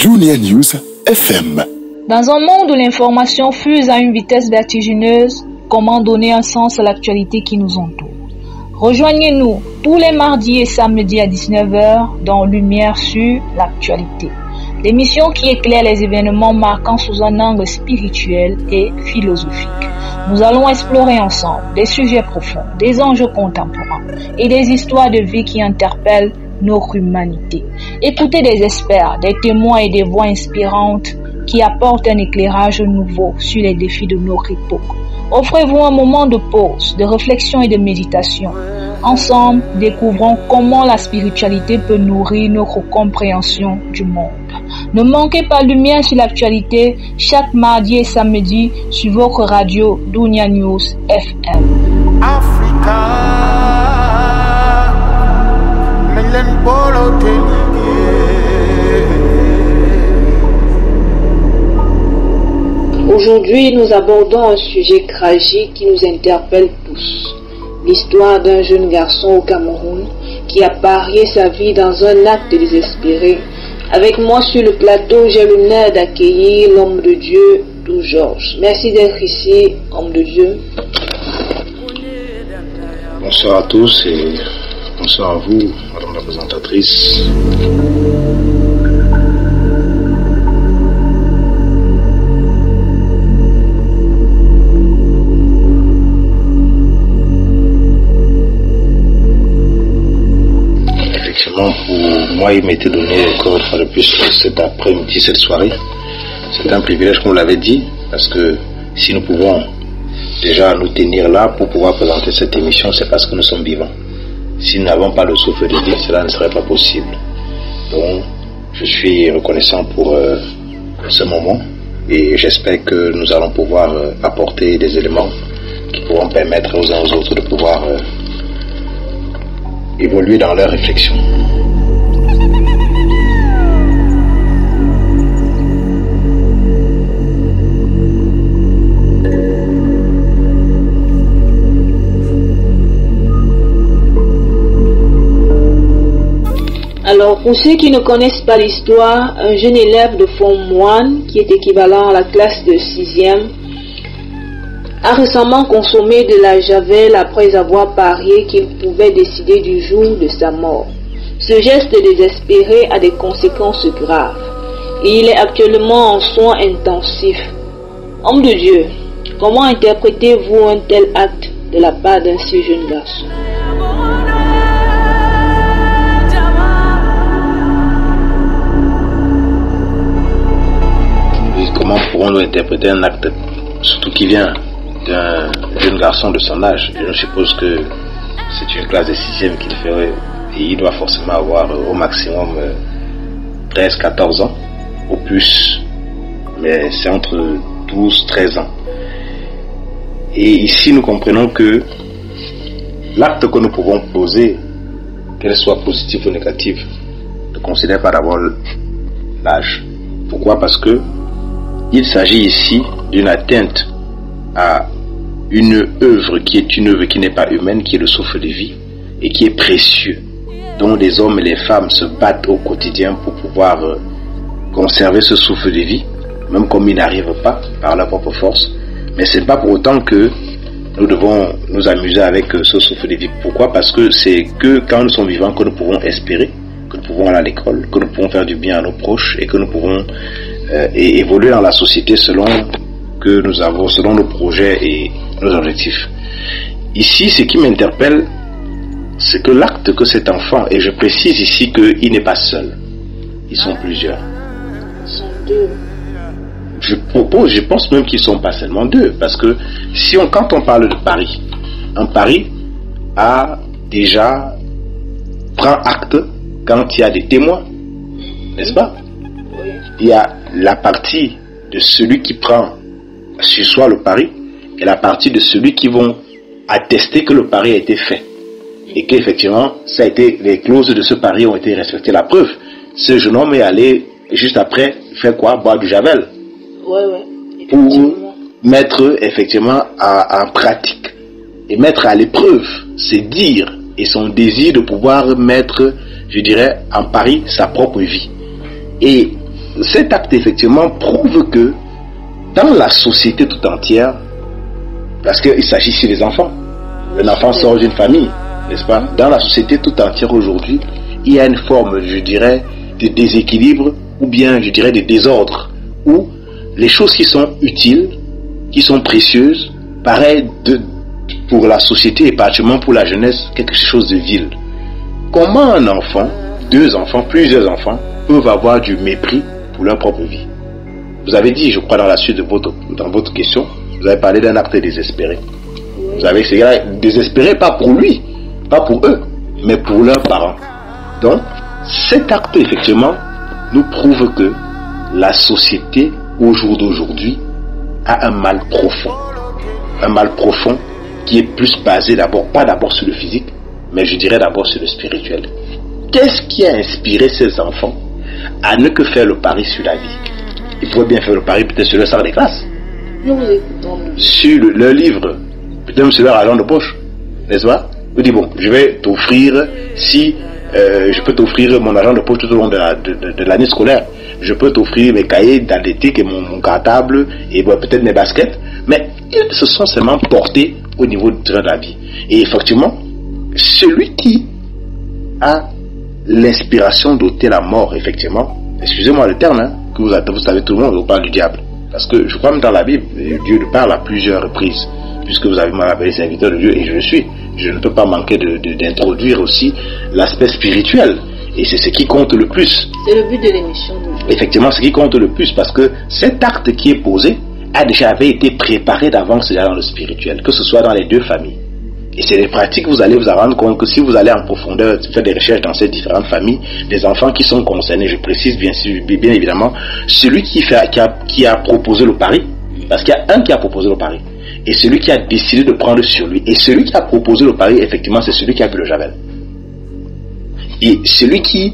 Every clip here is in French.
Dunia News FM. Dans un monde où l'information fuse à une vitesse vertigineuse, comment donner un sens à l'actualité qui nous entoure? Rejoignez-nous tous les mardis et samedis à 19h dans Lumière sur l'actualité. L'émission qui éclaire les événements marquants sous un angle spirituel et philosophique. Nous allons explorer ensemble des sujets profonds, des enjeux contemporains et des histoires de vie qui interpellent notre humanité. Écoutez des experts, des témoins et des voix inspirantes qui apportent un éclairage nouveau sur les défis de notre époque. Offrez-vous un moment de pause, de réflexion et de méditation. Ensemble, découvrons comment la spiritualité peut nourrir notre compréhension du monde. Ne manquez pas Lumière sur l'actualité chaque mardi et samedi sur votre radio Dunia News FM. Aujourd'hui, nous abordons un sujet tragique qui nous interpelle tous. L'histoire d'un jeune garçon au Cameroun qui a parié sa vie dans un acte désespéré. Avec moi sur le plateau, j'ai l'honneur d'accueillir l'homme de Dieu, Dou Georges. Merci d'être ici, homme de Dieu. Bonsoir à tous et bonsoir à vous, madame la présentatrice. Pour moi, il m'était donné encore une fois de plus cet après-midi, cette soirée. C'est un privilège, comme vous l'avez dit, parce que si nous pouvons déjà nous tenir là pour pouvoir présenter cette émission, c'est parce que nous sommes vivants. Si nous n'avons pas le souffle de vie, cela ne serait pas possible. Donc, je suis reconnaissant pour ce moment et j'espère que nous allons pouvoir apporter des éléments qui pourront permettre aux uns aux autres de pouvoir évoluer dans leur réflexion. Alors, pour ceux qui ne connaissent pas l'histoire, un jeune élève de Form 1, qui est équivalent à la classe de 6e, a récemment consommé de la javel après avoir parié qu'il pouvait décider du jour de sa mort. Ce geste désespéré a des conséquences graves et il est actuellement en soins intensifs. Homme de Dieu, comment interprétez-vous un tel acte de la part d'un si jeune garçon? Comment pourrons-nous interpréter un acte, surtout qui vient d'un jeune garçon de son âge? Je suppose que c'est une classe de 6e qu'il ferait et il doit forcément avoir au maximum 13-14 ans, au plus, mais c'est entre 12-13 ans. Et ici nous comprenons que l'acte que nous pouvons poser, qu'elle soit positive ou négative, ne considère pas d'abord l'âge. Pourquoi? Parce que il s'agit ici d'une atteinte à une œuvre qui est une œuvre qui n'est pas humaine, qui est le souffle de vie et qui est précieux, dont les hommes et les femmes se battent au quotidien pour pouvoir conserver ce souffle de vie, même comme ils n'arrivent pas par leur propre force. Mais ce n'est pas pour autant que nous devons nous amuser avec ce souffle de vie. Pourquoi? Parce que c'est que quand nous sommes vivants que nous pouvons espérer, que nous pouvons aller à l'école, que nous pouvons faire du bien à nos proches et que nous pouvons et évoluer dans la société selon que nous avons, selon nos projets et nos objectifs. Ici, ce qui m'interpelle, c'est que l'acte que cet enfant, et je précise ici qu'il n'est pas seul, ils sont plusieurs. Ils sont deux. Je pense même qu'ils ne sont pas seulement deux, parce que quand on parle de pari, un pari prend acte quand il y a des témoins, n'est-ce pas? Il y a la partie de celui qui prend sur soi le pari et la partie de celui qui vont attester que le pari a été fait et qu'effectivement les clauses de ce pari ont été respectées. La preuve, ce jeune homme est allé juste après faire quoi? Boire du javel. Pour mettre effectivement en pratique et mettre à l'épreuve ses dires et son désir de pouvoir mettre, je dirais, en pari sa propre vie. Et cet acte effectivement prouve que dans la société tout entière, parce qu'il s'agit ici des enfants, un enfant sort d'une famille, n'est-ce pas? Dans la société tout entière aujourd'hui, il y a une forme, je dirais, de déséquilibre ou bien, je dirais, de désordre, où les choses qui sont utiles, qui sont précieuses, paraissent pour la société et particulièrement pour la jeunesse quelque chose de vil. Comment un enfant, deux enfants, plusieurs enfants peuvent avoir du mépris pour leur propre vie? Vous avez dit, je crois, dans la suite de votre question, vous avez parlé d'un acte désespéré. Vous avez ces gars désespérés, pas pour lui, pas pour eux, mais pour leurs parents. Donc, cet acte, effectivement, nous prouve que la société, au jour d'aujourd'hui, a un mal profond. Un mal profond qui est plus basé d'abord, pas d'abord sur le physique, mais je dirais d'abord sur le spirituel. Qu'est-ce qui a inspiré ces enfants à ne que faire le pari sur la vie? Ils pourraient bien faire le pari peut-être sur le salle des classes. Nous vous écoutons. Sur leur livre, peut-être sur leur argent de poche, n'est-ce pas? Vous dites, bon, je vais t'offrir, si je peux t'offrir mon argent de poche tout au long de l'année scolaire. Je peux t'offrir mes cahiers d'athlétique et mon cartable et bon, peut-être mes baskets. Mais ils se sont seulement portés au niveau du terrain de la vie. Et effectivement, celui qui a l'inspiration d'ôter la mort, effectivement, excusez-moi le terme, hein, que vous savez tout le monde, on parle du diable. Parce que je crois même dans la Bible, Dieu nous parle à plusieurs reprises. Puisque vous avez mal appelé serviteur de Dieu, et je le suis. Je ne peux pas manquer d'introduire aussi l'aspect spirituel. Et c'est ce qui compte le plus. C'est le but de l'émission. Effectivement, ce qui compte le plus, parce que cet acte qui est posé avait été préparé d'avance dans le spirituel, que ce soit dans les deux familles. Et c'est des pratiques, vous allez vous en rendre compte que si vous allez en profondeur faire des recherches dans ces différentes familles, des enfants qui sont concernés, je précise bien évidemment, celui qui a proposé le pari, parce qu'il y a un qui a proposé le pari, et celui qui a décidé de prendre sur lui, et celui qui a proposé le pari, effectivement, c'est celui qui a bu le javel. Et celui qui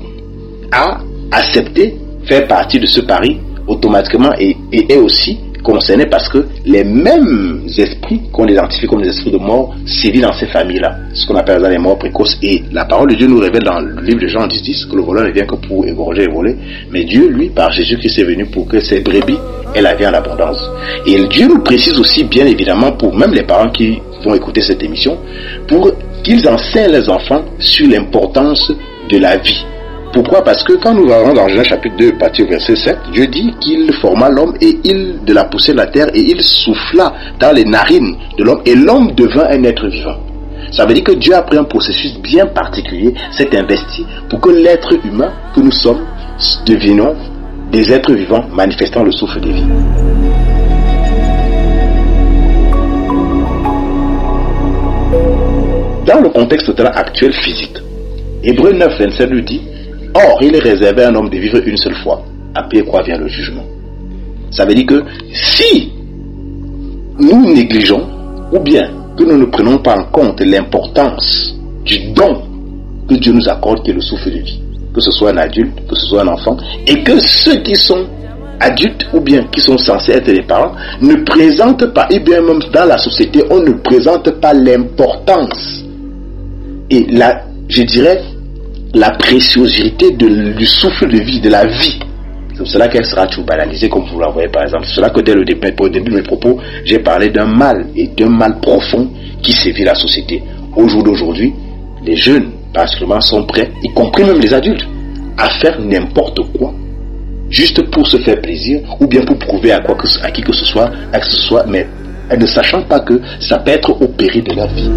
a accepté faire partie de ce pari, automatiquement, et est aussi concerné parce que les mêmes esprits qu'on identifie comme des esprits de mort sévissent dans ces familles-là, ce qu'on appelle les morts précoces. Et la parole de Dieu nous révèle dans le livre de Jean 10 que le voleur ne vient que pour égorger et voler, mais Dieu, lui, par Jésus-Christ, est venu pour que ses brebis aient la vie en abondance. Et Dieu nous précise aussi, bien évidemment, pour même les parents qui vont écouter cette émission, pour qu'ils enseignent les enfants sur l'importance de la vie. Pourquoi? Parce que quand nous allons dans Genèse chapitre 2, partie au verset 7, Dieu dit qu'il forma l'homme et il de la poussière de la terre et il souffla dans les narines de l'homme et l'homme devint un être vivant. Ça veut dire que Dieu a pris un processus bien particulier, s'est investi pour que l'être humain que nous sommes deviennent des êtres vivants manifestant le souffle de vie. Dans le contexte actuel physique, Hébreux 9, 27 nous dit: or, il est réservé à un homme de vivre une seule fois. Après quoi vient le jugement. Ça veut dire que si nous négligeons, ou bien que nous ne prenons pas en compte l'importance du don que Dieu nous accorde, qui est le souffle de vie, que ce soit un adulte, que ce soit un enfant, et que ceux qui sont adultes, ou bien qui sont censés être les parents, ne présentent pas, et bien même dans la société, on ne présente pas l'importance et je dirais, la préciosité du souffle de vie, de la vie. C'est pour cela qu'elle sera toujours banalisée, comme vous la voyez par exemple. C'est cela que dès le début de mes propos, j'ai parlé d'un mal, et d'un mal profond qui sévit la société. Au jour d'aujourd'hui, les jeunes, particulièrement, sont prêts, y compris même les adultes, à faire n'importe quoi, juste pour se faire plaisir, ou bien pour prouver à qui que ce soit, mais ne sachant pas que ça peut être au péril de leur vie.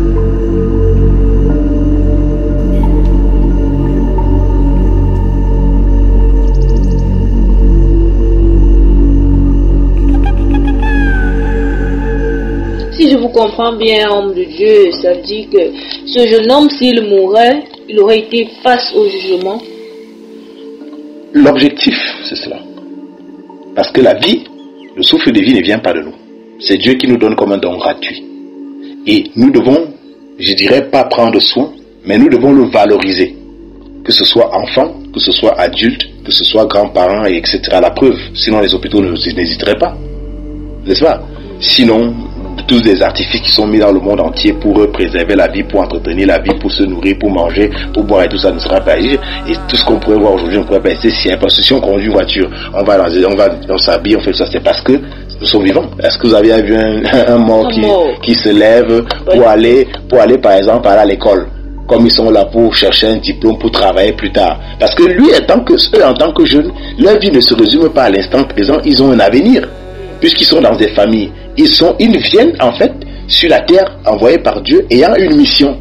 Si je vous comprends bien, homme de Dieu, ça dit que ce jeune homme, s'il mourait, il aurait été face au jugement. L'objectif, c'est cela. Parce que la vie, le souffle de vie ne vient pas de nous. C'est Dieu qui nous donne comme un don gratuit. Et nous devons, je dirais pas prendre soin, mais nous devons le valoriser. Que ce soit enfant, que ce soit adulte, que ce soit grands-parents, etc. La preuve, sinon les hôpitaux n'hésiteraient pas. N'est-ce pas? Sinon, tous des artifices qui sont mis dans le monde entier pour préserver la vie, pour entretenir la vie, pour se nourrir, pour manger, pour boire et tout ça ne sera pas agir. Et tout ce qu'on pourrait voir aujourd'hui, on ne pourrait pas essayer si parce que si on conduit une voiture, on s'habille, on fait ça, c'est parce que nous sommes vivants. Est-ce que vous avez vu un mort qui se lève pour aller par exemple à l'école? Comme ils sont là pour chercher un diplôme pour travailler plus tard. Parce que lui, en tant que jeunes, leur vie ne se résume pas à l'instant présent, ils ont un avenir. Puisqu'ils sont dans des familles. Ils viennent en fait sur la terre envoyés par Dieu ayant une mission.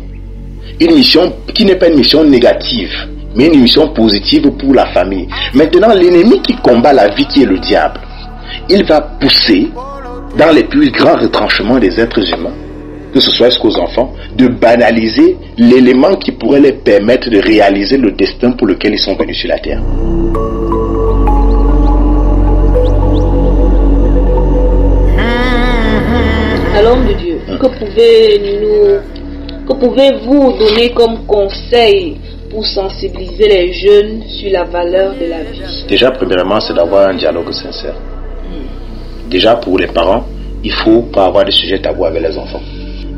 Une mission qui n'est pas une mission négative, mais une mission positive pour la famille. Maintenant, l'ennemi qui combat la vie, qui est le diable, il va pousser dans les plus grands retranchements des êtres humains, que ce soit jusqu'aux enfants, de banaliser l'élément qui pourrait les permettre de réaliser le destin pour lequel ils sont venus sur la terre. À l'homme de Dieu, que pouvez-vous donner comme conseil pour sensibiliser les jeunes sur la valeur de la vie? Déjà, premièrement, c'est d'avoir un dialogue sincère. Déjà, pour les parents, il ne faut pas avoir des sujets tabous avec les enfants.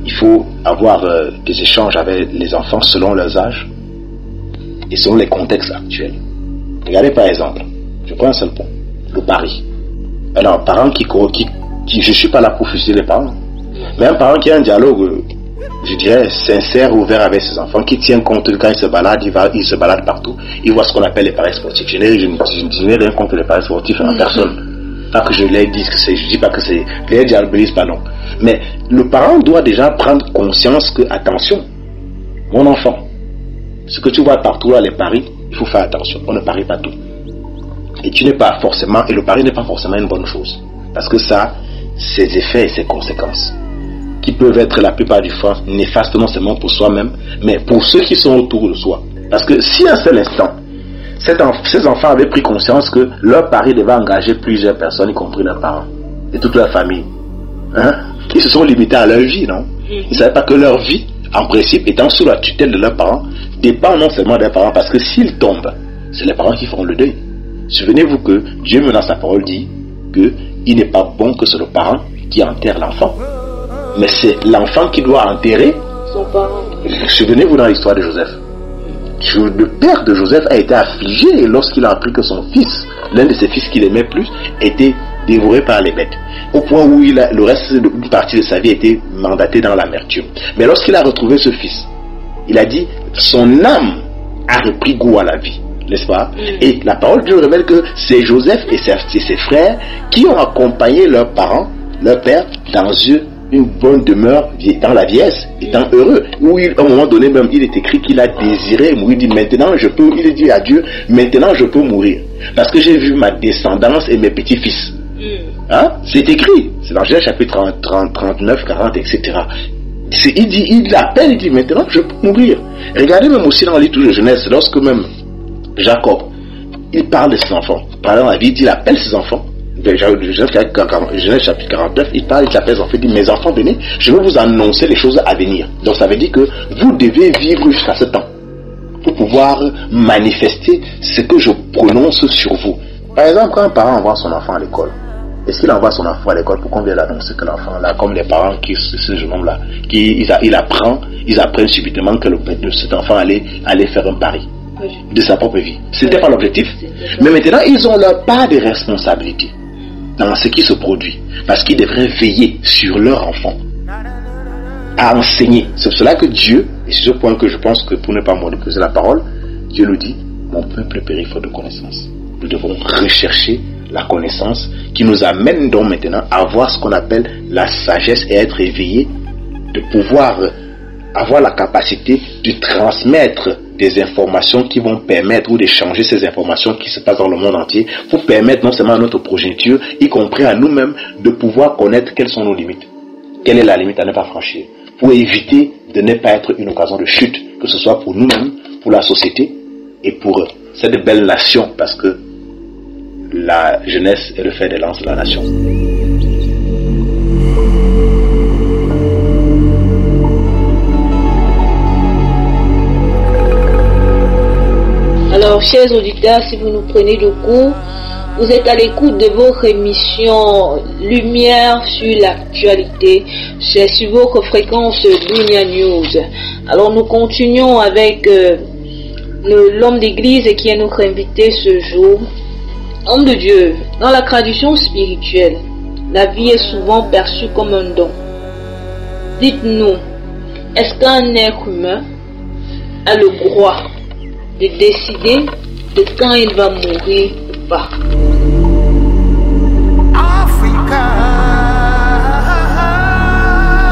Il faut avoir des échanges avec les enfants selon leurs âges et selon les contextes actuels. Regardez par exemple, je prends un seul point, le pari. Alors, un parent je ne suis pas là pour fuser les parents, mais un parent qui a un dialogue, je dirais, sincère, ouvert avec ses enfants, qui tient compte de quand il se balade, il se balade partout, il voit ce qu'on appelle les paris sportifs. Je n'ai rien contre les paris sportifs en personne. Pas que je les dise que c'est, je dis pas que c'est, les diabolisent pas non. Mais le parent doit déjà prendre conscience que, attention, mon enfant, ce que tu vois partout là, les paris, il faut faire attention, on ne parie pas tout. Et le pari n'est pas forcément une bonne chose. Parce que ça, ses effets et ses conséquences, qui peuvent être la plupart du temps néfastes non seulement pour soi-même, mais pour ceux qui sont autour de soi. Parce que si à un seul instant, ces enfants avaient pris conscience que leur pari devait engager plusieurs personnes, y compris leurs parents et toute leur famille, ils se sont limités à leur vie, non? Ils ne savaient pas que leur vie, en principe, étant sous la tutelle de leurs parents, dépend non seulement des parents, parce que s'ils tombent, c'est les parents qui feront le deuil. Souvenez-vous que Dieu, dans sa parole, dit qu'il n'est pas bon que c'est le parent qui enterre l'enfant, mais c'est l'enfant qui doit enterrer son parent. Souvenez-vous dans l'histoire de Joseph. Le père de Joseph a été affligé lorsqu'il a appris que son fils, l'un de ses fils qu'il aimait plus, était dévoré par les bêtes. Au point où le reste d'une partie de sa vie était mandaté dans l'amertume. Mais lorsqu'il a retrouvé ce fils, il a dit, son âme a repris goût à la vie. N'est-ce pas? Et la parole de Dieu révèle que c'est Joseph et ses frères qui ont accompagné leurs parents, leur père, dans une bonne demeure dans la vieillesse, étant heureux. Où à un moment donné même, il est écrit qu'il a désiré mourir. Il dit maintenant il dit à Dieu, maintenant je peux mourir. Parce que j'ai vu ma descendance et mes petits-fils. C'est écrit. C'est dans Genèse chapitre 39, 40, etc. Il appelle, il dit maintenant je peux mourir. Regardez même aussi dans le livre de Genèse, lorsque même Jacob, il parle de ses enfants. Pendant la vie, il appelle ses enfants. Genèse chapitre 49, il appelle ses enfants, il dit, mes enfants, venez, je vais vous annoncer les choses à venir. Donc ça veut dire que vous devez vivre jusqu'à ce temps pour pouvoir manifester ce que je prononce sur vous. Par exemple, quand un parent envoie son enfant à l'école, est-ce qu'il envoie son enfant à l'école pour qu'on vienne l'annoncer que l'enfant là, comme les parents qui ce jeune homme là, ils apprennent subitement que cet enfant allait faire un pari de sa propre vie. C'était pas l'objectif. Mais maintenant, ils ont leur part de responsabilité dans ce qui se produit. Parce qu'ils devraient veiller sur leur enfant, à enseigner. C'est pour cela que Dieu, et c'est ce point que je pense que pour ne pas monopoliser la parole, Dieu nous dit, mon peuple périt faute de connaissance. Nous devons rechercher la connaissance qui nous amène donc maintenant à avoir ce qu'on appelle la sagesse et être éveillé, de pouvoir avoir la capacité de transmettre des informations qui vont permettre ou d'échanger ces informations qui se passent dans le monde entier pour permettre non seulement à notre progéniture, y compris à nous-mêmes, de pouvoir connaître quelles sont nos limites. Quelle est la limite à ne pas franchir pour éviter de ne pas être une occasion de chute, que ce soit pour nous-mêmes, pour la société et pour cette belle nation, parce que la jeunesse est le fer de lance de la nation. Alors, chers auditeurs, si vous nous prenez de court, Vous êtes à l'écoute de votre émission Lumière sur l'actualité. C'est sur votre fréquence Dunia News. Alors nous continuons avec l'homme d'église qui est notre invité ce jour. Homme de Dieu, dans la tradition spirituelle, la vie est souvent perçue comme un don. Dites-nous, est-ce qu'un être humain a le droit de décider de quand il va mourir ou pas?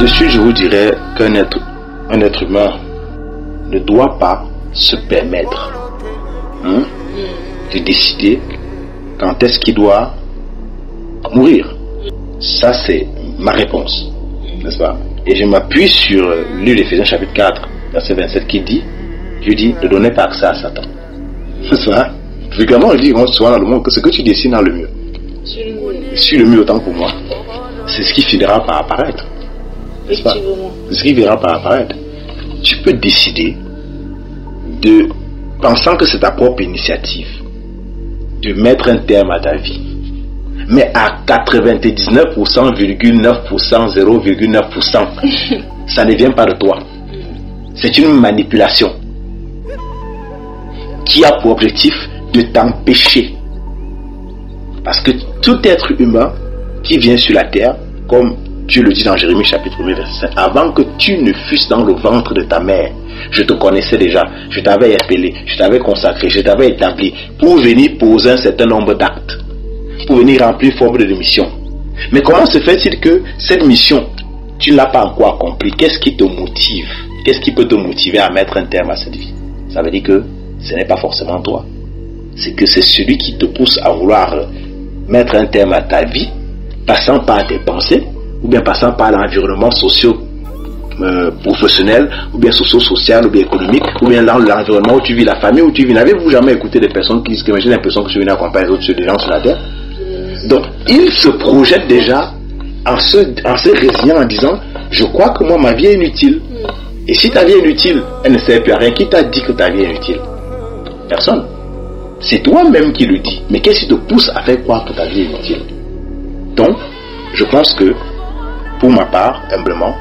Dessus, je vous dirais qu'un être humain ne doit pas se permettre de décider quand est-ce qu'il doit mourir. Ça, c'est ma réponse, n'est-ce pas? Et je m'appuie sur l'Éphésiens d'Éphésiens chapitre 4, verset 27 qui dit, Dieu dit, ne donnez pas accès à Satan. C'est ça. Fréquemment, on dit souvent dans le monde que ce que tu dessines dans le mur, sur le mur autant pour moi, c'est ce qui finira par apparaître. N'est-ce pas? C'est ce qui finira par apparaître. Tu peux décider de, pensant que c'est ta propre initiative, de mettre un terme à ta vie. Mais à 99%, 0,9%, ça ne vient pas de toi. C'est une manipulation qui a pour objectif de t'empêcher. Parce que tout être humain qui vient sur la terre, comme Dieu le dit dans Jérémie chapitre 1 verset 5, avant que tu ne fusses dans le ventre de ta mère, je te connaissais déjà, je t'avais appelé, je t'avais consacré, je t'avais établi pour venir poser un certain nombre d'actes, pour venir remplir une forme de mission. Mais comment se fait-il que cette mission, tu ne l'as pas encore accomplie? Qu'est-ce qui te motive? Qu'est-ce qui peut te motiver à mettre un terme à cette vie? Ça veut dire que ce n'est pas forcément toi. C'est que c'est celui qui te pousse à vouloir mettre un terme à ta vie, passant par tes pensées, ou bien passant par l'environnement socio-professionnel, ou bien socio-social, ou bien économique, ou bien dans l'environnement où tu vis, la famille où tu vis. N'avez-vous jamais écouté des personnes qui disent que j'ai l'impression que je viens accompagner d'autres des gens sur la terre? Donc, ils se projettent déjà en se résignant en disant, je crois que moi, ma vie est inutile. Et si ta vie est inutile, elle ne sert plus à rien. Qui t'a dit que ta vie est inutile? Personne. C'est toi-même qui le dis. Mais qu'est-ce qui te pousse à faire croire que ta vie est inutile? Donc, je pense que, pour ma part, humblement,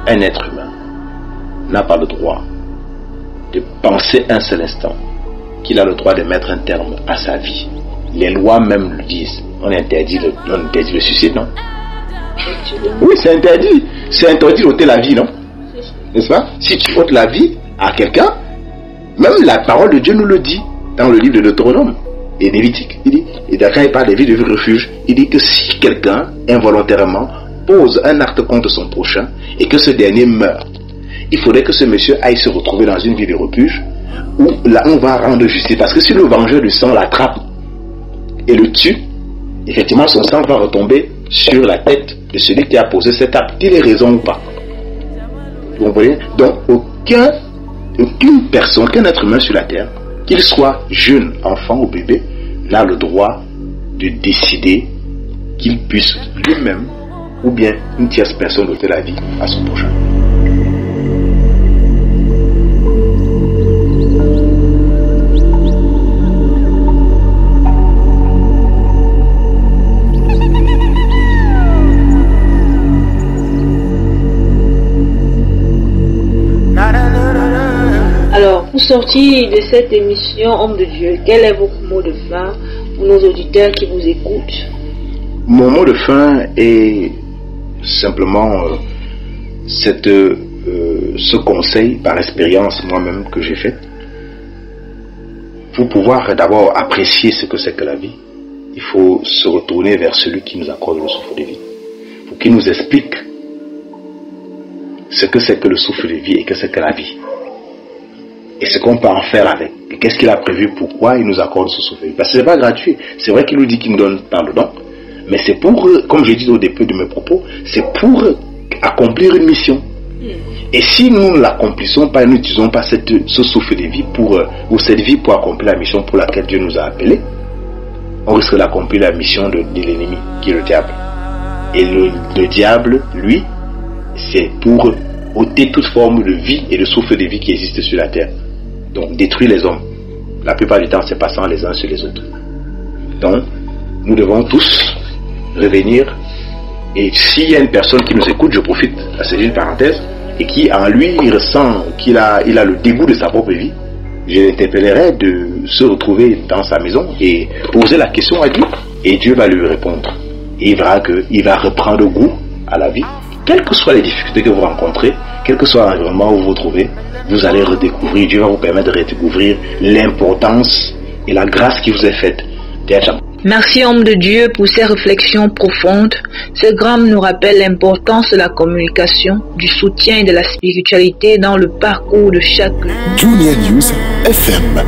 un être humain n'a pas le droit de penser un seul instant qu'il a le droit de mettre un terme à sa vie. Les lois même le disent. On interdit le suicide, non? Oui, c'est interdit. C'est interdit d'ôter la vie, non? N'est-ce pas? Si tu ôtes la vie à quelqu'un, même la parole de Dieu nous le dit dans le livre de Deutéronome et Lévitique. Il dit, et quand il parle des vies de refuge, il dit que si quelqu'un involontairement pose un acte contre son prochain et que ce dernier meurt, il faudrait que ce monsieur aille se retrouver dans une vie de refuge où là on va rendre justice. Parce que si le vengeur du sang l'attrape et le tue, effectivement son sang va retomber sur la tête de celui qui a posé cet acte, qu'il ait raison ou pas. Vous voyez? Donc aucune personne, aucun être humain sur la terre, qu'il soit jeune, enfant ou bébé, n'a le droit de décider qu'il puisse lui-même ou bien une tierce personne ôter la vie à son prochain. Alors, pour sortir de cette émission Homme de Dieu, quel est votre mot de fin pour nos auditeurs qui vous écoutent? Mon mot de fin est simplement ce conseil par expérience moi-même que j'ai fait. Pour pouvoir d'abord apprécier ce que c'est que la vie, il faut se retourner vers celui qui nous accorde le souffle de vie, pour qu'il nous explique ce que c'est que le souffle de vie et que c'est que la vie. Et ce qu'on peut en faire avec. Et qu'est-ce qu'il a prévu, pourquoi il nous accorde ce souffle de vie. Parce que ce n'est pas gratuit. C'est vrai qu'il nous dit qu'il nous donne par le don. Mais c'est pour, comme j'ai dit au début de mes propos, c'est pour accomplir une mission. Et si nous ne l'accomplissons pas, nous n'utilisons pas ce souffle de vie ou cette vie pour accomplir la mission pour laquelle Dieu nous a appelés, on risque d'accomplir la mission de l'ennemi, qui est le diable. Et le diable, lui, c'est pour ôter toute forme de vie et de souffle de vie qui existe sur la terre. Donc détruire les hommes. La plupart du temps, c'est passant les uns sur les autres. Donc, nous devons tous revenir. Et s'il y a une personne qui nous écoute, je profite, c'est une parenthèse, et qui en lui ressent qu'il a le dégoût de sa propre vie, je l'interpellerai de se retrouver dans sa maison et poser la question à Dieu. Et Dieu va lui répondre. Et il verra qu'il va reprendre goût à la vie. Quelles que soient les difficultés que vous rencontrez, quel que soit l'environnement où vous vous trouvez, vous allez redécouvrir, Dieu va vous permettre de redécouvrir l'importance et la grâce qui vous est faite d'être. Merci homme de Dieu pour ces réflexions profondes. Ce gramme nous rappelle l'importance de la communication, du soutien et de la spiritualité dans le parcours de chaque. Junior News FM.